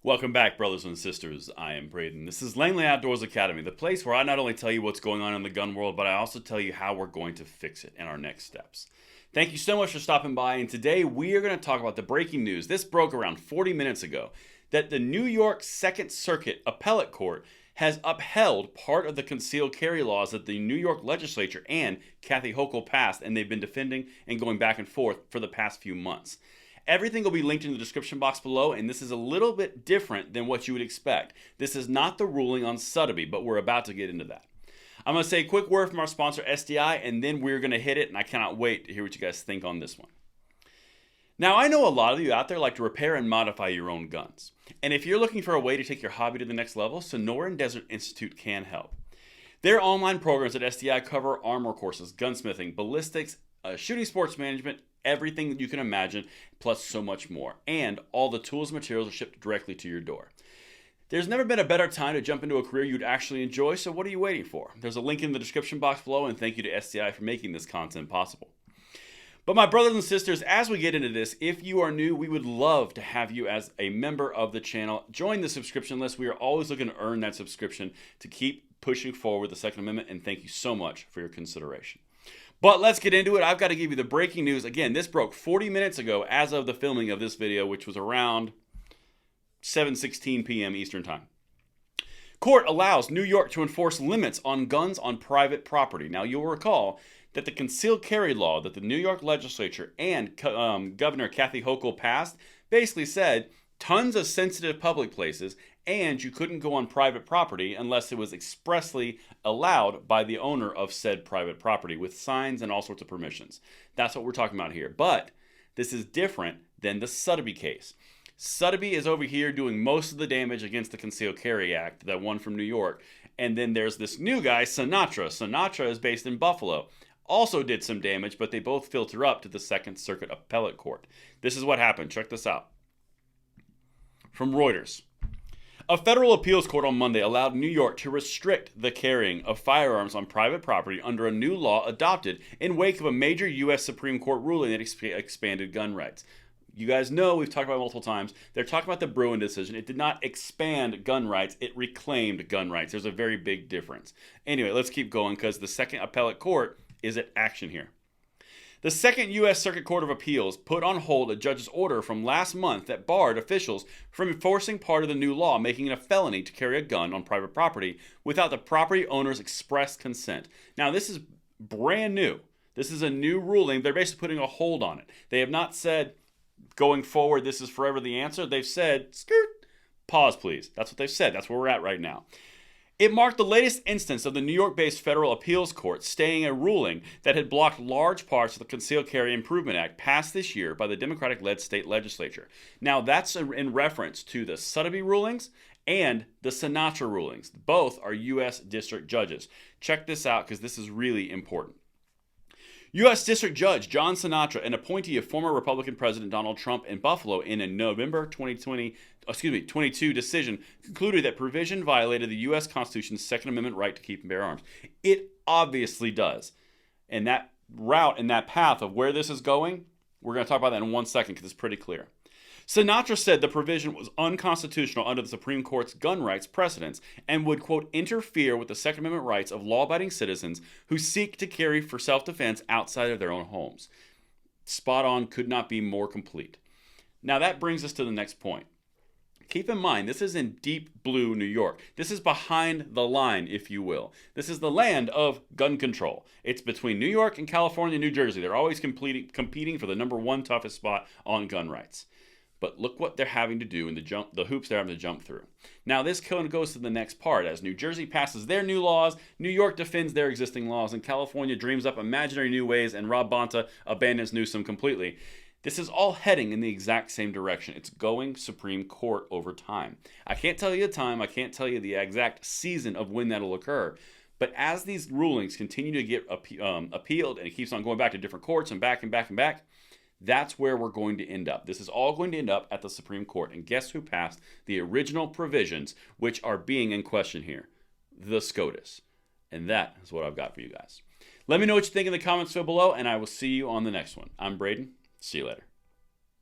Welcome back, brothers and sisters. I am Braden. This is Langley Outdoors Academy, the place where I not only tell you what's going on in the gun world, but I also tell you how we're going to fix it and our next steps. Thank you so much for stopping by, and today we are going to talk about the breaking news. This broke around 40 minutes ago that the New York Second Circuit Appellate Court has upheld part of the concealed carry laws that the New York Legislature and Kathy Hochul passed, and they've been defending and going back and forth for the past few months. Everything will be linked in the description box below, and this is a little bit different than what you would expect. This is not the ruling on Sotheby, but we're about to get into that. I'm going to say a quick word from our sponsor, SDI, and then we're going to hit it, and I cannot wait to hear what you guys think on this one. Now, I know a lot of you out there like to repair and modify your own guns. And if you're looking for a way to take your hobby to the next level, Sonoran Desert Institute can help. Their online programs at SDI cover armor courses, gunsmithing, ballistics, shooting sports management, everything that you can imagine, plus so much more. And all the tools and materials are shipped directly to your door. There's never been a better time to jump into a career you'd actually enjoy, so what are you waiting for? There's a link in the description box below, and thank you to SDI for making this content possible. But my brothers and sisters, as we get into this, if you are new, we would love to have you as a member of the channel. Join the subscription list. We are always looking to earn that subscription to keep pushing forward the Second Amendment, and thank you so much for your consideration. But let's get into it. I've got to give you the breaking news. Again, this broke 40 minutes ago as of the filming of this video, which was around 7:16 p.m. Eastern Time. Court allows New York to enforce limits on guns on private property. Now, you'll recall that the concealed carry law that the New York Legislature and Governor Kathy Hochul passed basically said tons of sensitive public places, and you couldn't go on private property unless it was expressly allowed by the owner of said private property with signs and all sorts of permissions. That's what we're talking about here. But this is different than the Sotheby case. Sotheby is over here doing most of the damage against the Concealed Carry Act, that one from New York. And then there's this new guy, Sinatra. Sinatra is based in Buffalo. Also did some damage, but they both filter up to the Second Circuit Appellate Court. This is what happened. Check this out. From Reuters. A federal appeals court on Monday allowed New York to restrict the carrying of firearms on private property under a new law adopted in wake of a major U.S. Supreme Court ruling that expanded gun rights. You guys know, we've talked about it multiple times, they're talking about the Bruin decision. It did not expand gun rights, it reclaimed gun rights. There's a very big difference. Anyway, let's keep going because the Second Appellate Court is at action here. The Second U.S. Circuit Court of Appeals put on hold a judge's order from last month that barred officials from enforcing part of the new law, making it a felony to carry a gun on private property without the property owner's express consent. Now, this is brand new. This is a new ruling. They're basically putting a hold on it. They have not said, going forward, this is forever the answer. They've said, skirt, pause, please. That's what they've said. That's where we're at right now. It marked the latest instance of the New York-based federal appeals court staying a ruling that had blocked large parts of the Concealed Carry Improvement Act passed this year by the Democratic-led state legislature. Now, that's in reference to the Sotheby rulings and the Sinatra rulings. Both are U.S. district judges. Check this out because this is really important. U.S. District Judge John Sinatra, an appointee of former Republican President Donald Trump in Buffalo in a November 2022 decision, concluded that provision violated the U.S. Constitution's Second Amendment right to keep and bear arms. It obviously does. And that route and that path of where this is going, we're going to talk about that in 1 second because it's pretty clear. Sinatra said the provision was unconstitutional under the Supreme Court's gun rights precedents and would, quote, interfere with the Second Amendment rights of law-abiding citizens who seek to carry for self-defense outside of their own homes. Spot on, could not be more complete. Now that brings us to the next point. Keep in mind, this is in deep blue New York. This is behind the line, if you will. This is the land of gun control. It's between New York and California and New Jersey. They're always competing for the number one toughest spot on gun rights. But look what they're having to do in the hoops they're having to jump through. Now, this kind of goes to the next part. As New Jersey passes their new laws, New York defends their existing laws, and California dreams up imaginary new ways, and Rob Bonta abandons Newsom completely. This is all heading in the exact same direction. It's going Supreme Court over time. I can't tell you the time. I can't tell you the exact season of when that'll occur. But as these rulings continue to get appealed, and it keeps on going back to different courts and back and back and back, that's where we're going to end up. This is all going to end up at the Supreme Court. And guess who passed the original provisions which are being in question here? The SCOTUS. And that is what I've got for you guys. Let me know what you think in the comments below, and I will see you on the next one. I'm Braden. See you later.